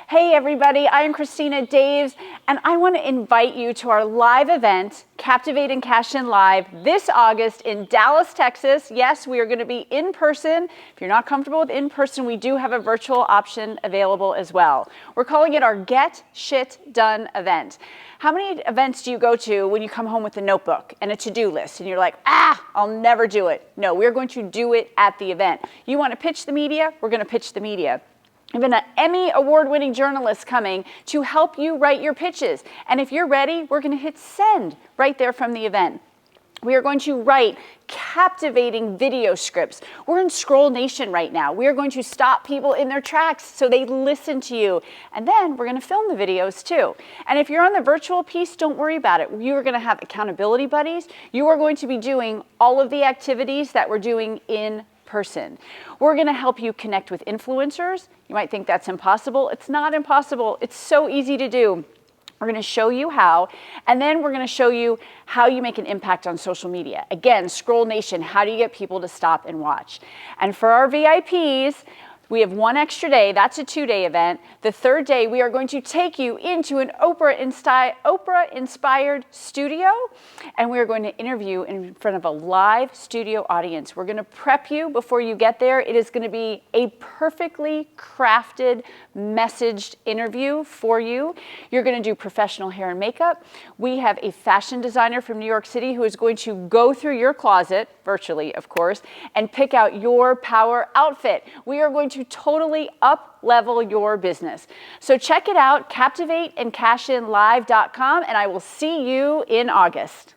Hey everybody, I am Christina Daves, and I want to invite you to our live event, Captivate and CashIn Live, this August in Dallas, Texas. Yes, we are going to be in person. If you're not comfortable with in person, we do have a virtual option available as well. We're calling it our Get Shit Done event. How many events do you go to when you come home with a notebook and a to-do list and you're like, I'll never do it? No, we're going to do it at the event. You want to pitch the media? We're going to pitch the media. Even an Emmy award-winning journalist coming to help you write your pitches. And if you're ready, we're going to hit send right there from the event. We are going to write captivating video scripts. We're in Scroll Nation right now. We are going to stop people in their tracks so they listen to you. And then we're going to film the videos too. And if you're on the virtual piece, don't worry about it. You are going to have accountability buddies. You are going to be doing all of the activities that we're doing in person. We're going to help you connect with influencers. You might think that's impossible. It's not impossible. It's so easy to do. We're going to show you how, and then we're going to show you how you make an impact on social media. Again, Scroll Nation, how do you get people to stop and watch? And for our VIPs, we have one extra day. That's a 2-day event. The third day, we are going to take you into an Oprah-inspired studio, and we are going to interview in front of a live studio audience. We're going to prep you before you get there. It is going to be a perfectly crafted, messaged interview for you. You're going to do professional hair and makeup. We have a fashion designer from New York City who is going to go through your closet, virtually, of course, and pick out your power outfit. We are going to totally up-level your business. So check it out, captivateandcashinlive.com, and I will see you in August.